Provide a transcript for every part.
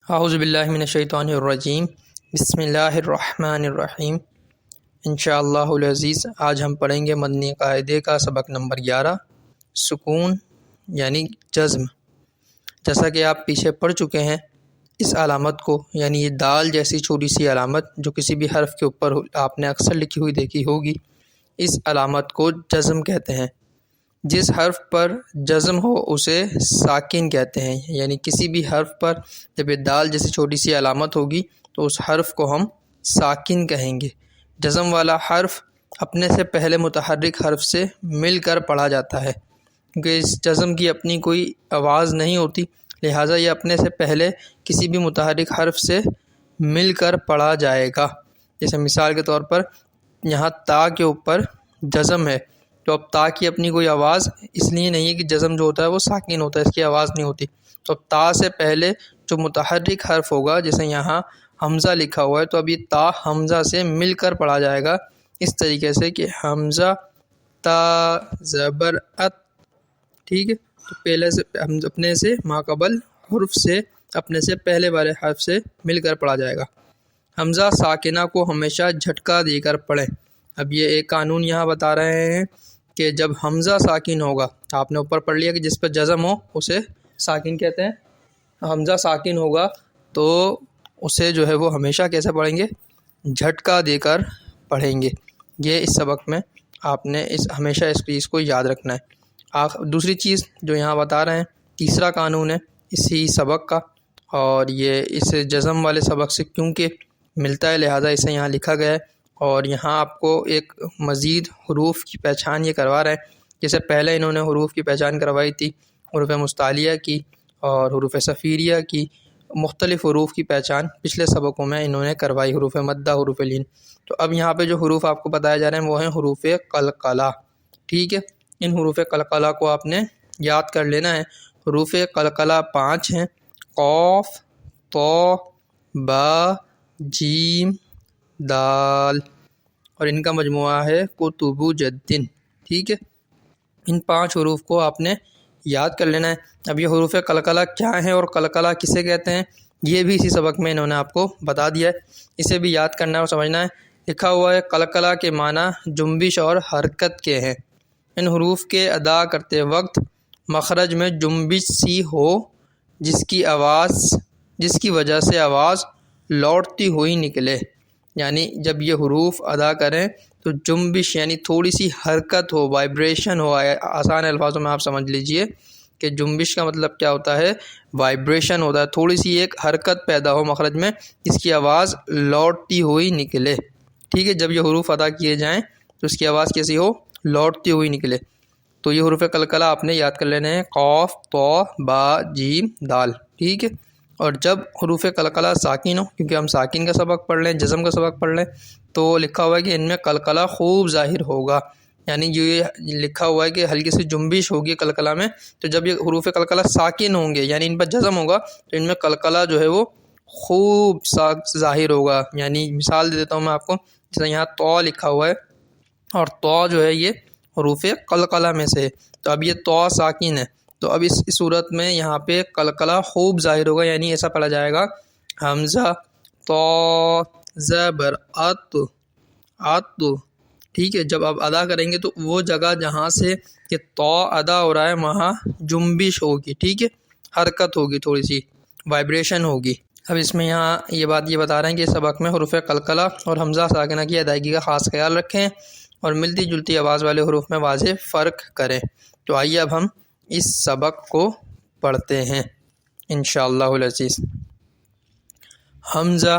اعوذ باللہ من الشیطان الرجیم بسم اللہ الرحمن الرحیم۔ انشاءاللہ العزیز آج ہم پڑھیں گے مدنی قاعدے کا سبق نمبر 11 سکون یعنی جزم۔ جیسا کہ آپ پیچھے پڑھ چکے ہیں، اس علامت کو یعنی یہ دال جیسی چھوٹی سی علامت جو کسی بھی حرف کے اوپر آپ نے اکثر لکھی ہوئی دیکھی ہوگی، اس علامت کو جزم کہتے ہیں۔ جس حرف پر جزم ہو اسے ساکن کہتے ہیں، یعنی کسی بھی حرف پر جب یہ دال جیسی چھوٹی سی علامت ہوگی تو اس حرف کو ہم ساکن کہیں گے۔ جزم والا حرف اپنے سے پہلے متحرک حرف سے مل کر پڑھا جاتا ہے، کیونکہ اس جزم کی اپنی کوئی آواز نہیں ہوتی، لہٰذا یہ اپنے سے پہلے کسی بھی متحرک حرف سے مل کر پڑھا جائے گا۔ جیسے مثال کے طور پر یہاں تا کے اوپر جزم ہے، تو اب تا کی اپنی کوئی آواز اس لیے نہیں ہے کہ جزم جو ہوتا ہے وہ ساکن ہوتا ہے، اس کی آواز نہیں ہوتی، تو اب تا سے پہلے جو متحرک حرف ہوگا، جیسے یہاں حمزہ لکھا ہوا ہے، تو اب یہ تا حمزہ سے مل کر پڑھا جائے گا اس طریقے سے کہ حمزہ تا زبر ات، ٹھیک ہے۔ تو پہلے سے ہم اپنے سے ماقبل حرف سے اپنے سے پہلے والے حرف سے مل کر پڑھا جائے گا۔ حمزہ ساکنہ کو ہمیشہ جھٹکا دے کر پڑھیں۔ اب یہ ایک قانون یہاں بتا رہے ہیں کہ جب حمزہ ساکن ہوگا، آپ نے اوپر پڑھ لیا کہ جس پر جزم ہو اسے ساکن کہتے ہیں، حمزہ ساکن ہوگا تو اسے جو ہے وہ ہمیشہ کیسے پڑھیں گے؟ جھٹکا دے کر پڑھیں گے۔ یہ اس سبق میں آپ نے ہمیشہ اس چیز کو یاد رکھنا ہے۔ دوسری چیز جو یہاں بتا رہے ہیں، تیسرا قانون ہے اسی سبق کا، اور یہ اس جزم والے سبق سے کیونکہ ملتا ہے لہٰذا اسے یہاں لکھا گیا ہے، اور یہاں آپ کو ایک مزید حروف کی پہچان یہ کروا رہے ہیں۔ جیسے پہلے انہوں نے حروف کی پہچان کروائی تھی، حروف مستعلیہ کی اور حروف صفیریہ کی، مختلف حروف کی پہچان پچھلے سبقوں میں انہوں نے کروائی، حروف مدہ، حروف لین۔ تو اب یہاں پہ جو حروف آپ کو بتائے جا رہے ہیں وہ ہیں حروف قلقلہ، ٹھیک ہے۔ ان حروف قلقلہ کو آپ نے یاد کر لینا ہے۔ حروف قلقلہ 5 ہیں: قاف، طا، با، جیم، دال، اور ان کا مجموعہ ہے کتب جدن، ٹھیک ہے۔ ان 5 حروف کو آپ نے یاد کر لینا ہے۔ اب یہ حروف قلقلہ کیا ہیں اور قلقلہ کسے کہتے ہیں، یہ بھی اسی سبق میں انہوں نے آپ کو بتا دیا ہے، اسے بھی یاد کرنا ہے اور سمجھنا ہے۔ لکھا ہوا ہے قلقلہ کے معنی جنبش اور حرکت کے ہیں۔ ان حروف کے ادا کرتے وقت مخرج میں جنبش سی ہو جس کی وجہ سے آواز لوٹتی ہوئی نکلے، یعنی جب یہ حروف ادا کریں تو جنبش یعنی تھوڑی سی حرکت ہو، وائبریشن ہو۔ آسان الفاظوں میں آپ سمجھ لیجئے کہ جنبش کا مطلب کیا ہوتا ہے؟ وائبریشن ہوتا ہے، تھوڑی سی ایک حرکت پیدا ہو مخرج میں جس کی آواز لوٹتی ہوئی نکلے، ٹھیک ہے۔ جب یہ حروف ادا کیے جائیں تو اس کی آواز کیسی ہو؟ لوٹتی ہوئی نکلے۔ تو یہ حروف قلقلہ آپ نے یاد کر لینے ہیں: قاف، طا، با، جیم، دال، ٹھیک ہے۔ اور جب حروف قلقلہ ساکن ہو، کیونکہ ہم ساکن کا سبق پڑھ لیں، جزم کا سبق پڑھ لیں، تو لکھا ہوا ہے کہ ان میں قلقلہ خوب ظاہر ہوگا، یعنی یہ لکھا ہوا ہے کہ ہلکی سی جنبش ہوگی قلقلہ میں۔ تو جب یہ حروف قلقلہ ساکن ہوں گے یعنی ان پر جزم ہوگا تو ان میں قلقلہ جو ہے وہ خوب ظاہر ہوگا۔ یعنی مثال دے دیتا ہوں میں آپ کو، جیسے یہاں طا لکھا ہوا ہے اور طا جو ہے یہ حروف قلقلہ میں سے ہے، تو اب یہ طا ساکن ہے، تو اب اس صورت میں یہاں پہ قلقلہ خوب ظاہر ہوگا، یعنی ایسا پڑھا جائے گا: حمزہ طا زبر ات، ات، ٹھیک ہے۔ جب آپ ادا کریں گے تو وہ جگہ جہاں سے کہ طا ادا ہو رہا ہے وہاں جنبش ہوگی، ٹھیک ہے، حرکت ہوگی، تھوڑی سی وائبریشن ہوگی۔ اب اس میں یہاں یہ بتا رہے ہیں کہ اس سبق میں حروف قلقلہ اور حمزہ ساکنہ کی ادائیگی کا خاص خیال رکھیں اور ملتی جلتی آواز والے حروف میں واضح فرق کریں۔ تو آئیے اب ہم اس سبق کو پڑھتے ہیں انشاءاللہ العزیز۔ حمزہ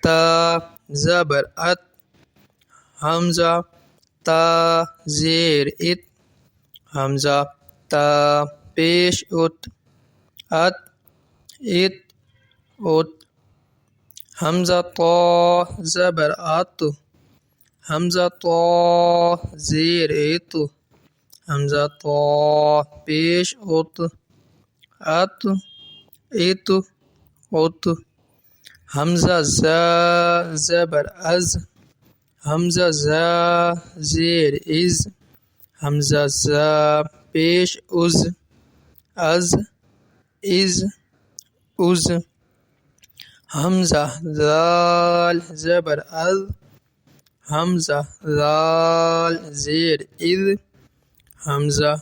تا زبر ات، حمزہ تا زیر ات، حمزہ تا پیش ات، ات، ات، ات، حمزہ طا زبر ات، حمزہ طا زیر ات، حمزہ طا پیش ات، ات، ات، ات، حمزہ زا زبر از، حمزہ زا زیر از، حمزہ زا پیش از، از، از، از، حمزہ ذال زبر از، حمزہ ذال زیر اذ، حمزہ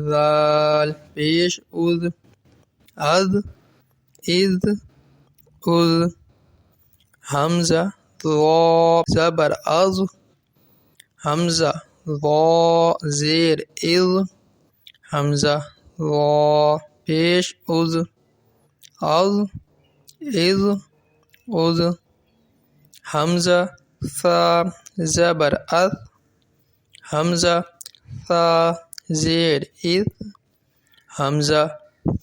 ذال پیش اذ، از اذ اذ، حمزہ ضا زبر از، حمزہ ضا زیر اذ، حمزہ ضا پیش اذ، از اذ اذ، حمزہ ثا زبر اذ، حمزہ ثا زیر اذ، حمزہ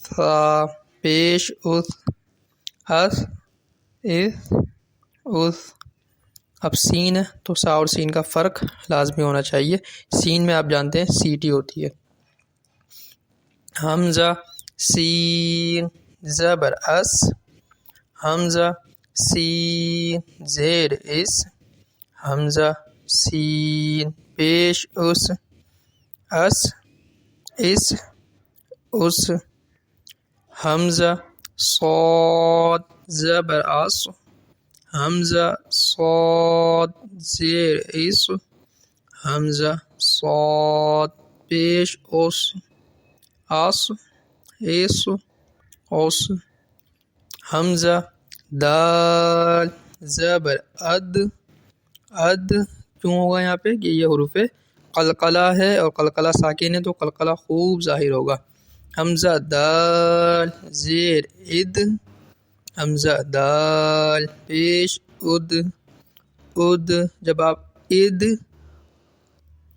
ثا پیش اذ، اذ اذ اذ۔ اب سین ہے تو سا اور سین کا فرق لازمی ہونا چاہیے۔ سین میں آپ جانتے ہیں سیٹی ہوتی ہے۔ حمزہ سین زبر اس، حمزہ سین زیر اس، حمزہ سین پیش اس، اس اس اس، حمزہ صاد زبر اس، حمزہ صاد زیر اس، حمزہ صاد پیش اس، اس اس اس، حمزہ دال زبر اد، اد کیوں ہوگا یہاں پہ کہ یہ حروف قلقلہ ہے اور قلقلہ ساکن ہے تو قلقلہ خوب ظاہر ہوگا۔ حمزہ دال زیر اد، حمزہ دال پیش اد، اد جب آپ اد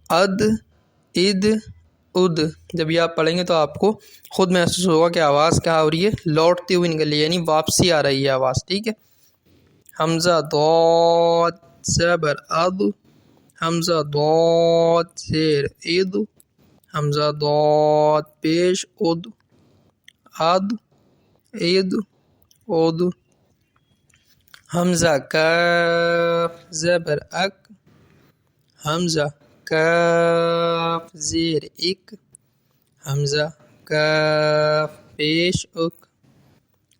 اد اد اد جب یہ آپ پڑھیں گے تو آپ کو خود محسوس ہوگا کہ آواز کیا ہو رہی ہے، لوٹتی ہوئی نکل رہی ہے، یعنی واپسی آ رہی ہے آواز، ٹھیک ہے۔ حمزہ ضاد زبر اد، حمزہ ضاد زیر اد، حمزہ ضاد پیش اد، اد اد اد، حمزہ کاف زبر اک، حمزہ کاف زیر اک، حمزہ کاف پیش اک،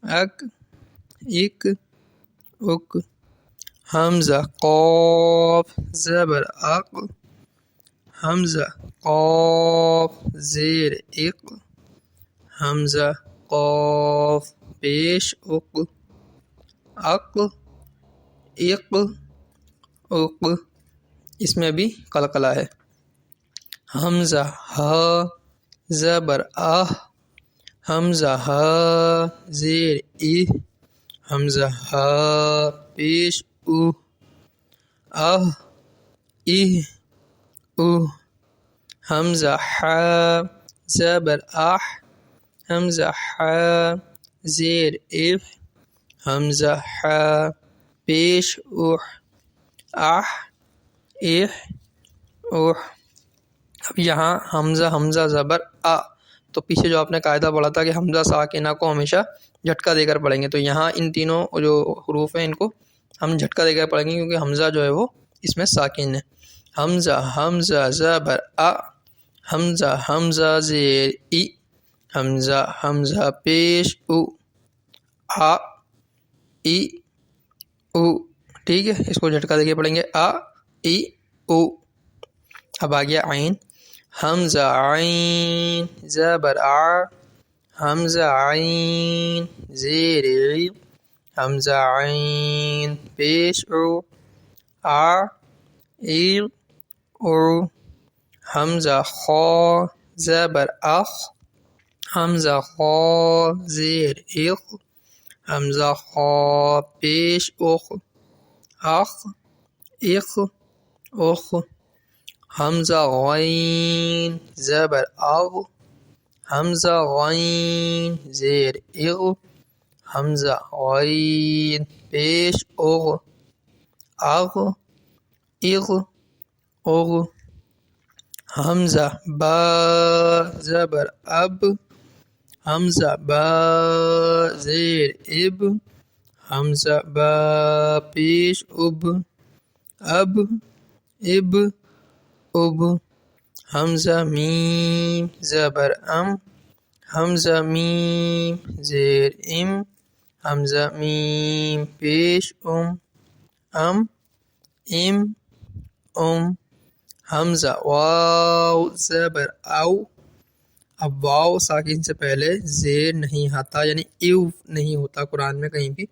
اک اک اک، حمزہ قاف زبر اق، حمزہ قاف زیر اق، حمزہ قاف پیش اق، اق اق اق، اس میں بھی قلقلہ ہے۔ حمزہ ہا زبر آہ، حمزہ ہا زیر ای، حمزہ ہا پیش او، آہ ای او، حمزہ حا زبر آہ، حمزہ حا زیر اف، حمزہ حا پیش اوح، آہ اح اوح۔ اب یہاں حمزہ زبر آ، تو پیچھے جو آپ نے قاعدہ پڑھا تھا کہ حمزہ ساکنہ کو ہمیشہ جھٹکا دے کر پڑھیں گے، تو یہاں ان تینوں جو حروف ہیں ان کو ہم جھٹکا دے کر پڑھیں گے کیونکہ حمزہ جو ہے وہ اس میں ساکن ہے۔ حمزہ زبر آ، حمزہ زیر ای، حمزہ پیش او، آ ای او، ٹھیک ہے، اس کو جھٹکا دے کے پڑھیں گے آ ای او۔ اب آ گیا عین، حمزہ عین زبر آ، حمزہ عین زیر ای، حمزہ عین پیش او، آ ای او، حمزہ خا زبر اخ، حمزہ خا زیر اخ، حمزہ خا پیش اخ، اخ اخ اخ، حمزہ غین زبر اغ، حمزہ غین زیر اغ، حمزہ غین پیش اغ، اغ اغ اغ، حمزہ با زبر اب، حمزہ با زیر اب، حمزہ با پیش اب، اب اب اب، حمزہ میم زبر ام، حمزہ میم زیر ام، حمزہ میم پیش ام حمزہ واو زبر او. اب واو ساکن سے پہلے زیر نہیں آتا یعنی ایو نہیں ہوتا قرآن میں کہیں بھی،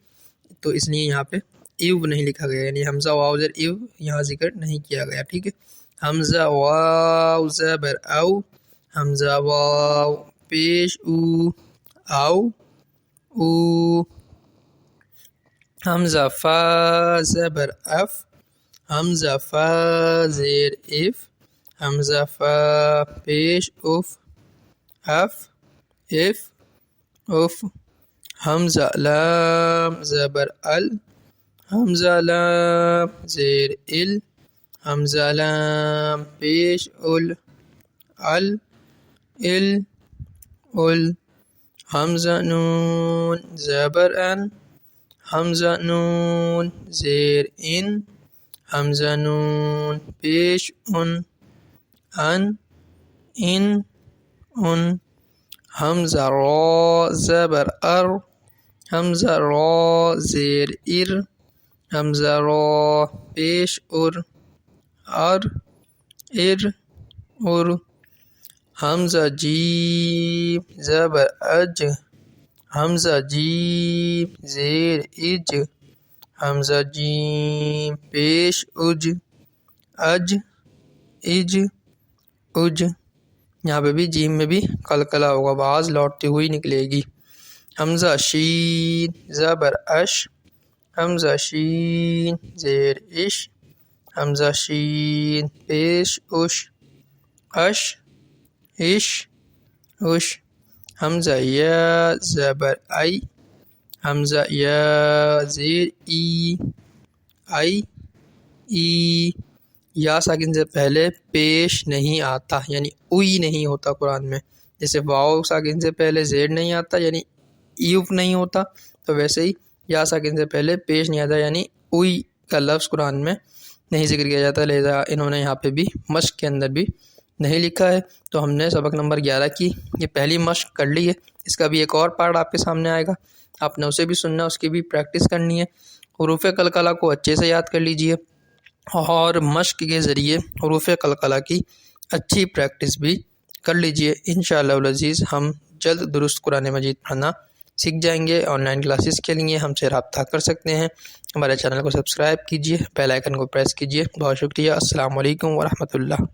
تو اس لیے یہاں پہ ایو نہیں لکھا گیا، یعنی حمزہ واو زیر ایو یہاں ذکر نہیں کیا گیا. ٹھیک ہے، حمزہ واو زبر او، حمزہ واو پیش او حمزہ فا زبر اف، حمزہ فا زیر اف، حمزہ فا پیش اف حمزہ لام زبر ال، حمزہ لام زیر ال، حمزہ لام پیش ال حمزہ نون زبر ان، حمزہ نون زیر ان، حمزہ نون پیش ان حمزہ را زبر ار، حمزہ را زیر ار، حمزہ را پیش ار حمزہ جیم زبر اج، حمزہ جیم زیر اج، حمزہ جیم پیش اج یہاں پہ بھی جیم میں بھی قلقلہ ہوگا، آواز لوٹتی ہوئی نکلے گی. حمزہ شین زبر اش، حمزہ شین زیر اش، حمزہ شین پیش اش حمزہ یا زبر ای، حمزہ یا زیر ای یا ساکن سے پہلے پیش نہیں آتا یعنی اوئی نہیں ہوتا قرآن میں، جیسے واو ساکن سے پہلے زیر نہیں آتا یعنی ایوف نہیں ہوتا، تو ویسے ہی یا ساکن سے پہلے پیش نہیں آتا یعنی اوئی کا لفظ قرآن میں نہیں ذکر کیا جاتا، لہذا انہوں نے یہاں پہ بھی مشق کے اندر بھی نہیں لکھا ہے. تو ہم نے سبق نمبر 11 کی یہ پہلی مشق کر لی ہے، اس کا بھی ایک اور پارٹ آپ کے سامنے آئے گا، آپ نے اسے بھی سننا، اس کی بھی پریکٹس کرنی ہے. حروف قلقلہ کو اچھے سے یاد کر لیجئے اور مشق کے ذریعے حروف قلقلہ کی اچھی پریکٹس بھی کر لیجئے. انشاءاللہ العزیز ہم جلد درست قرآن مجید پڑھنا سیکھ جائیں گے. آن لائن کلاسز کے لیے ہم سے رابطہ کر سکتے ہیں. ہمارے چینل کو سبسکرائب کیجئے، بیل آئیکن کو پریس کیجئے. بہت شکریہ. السلام علیکم ورحمۃ اللہ.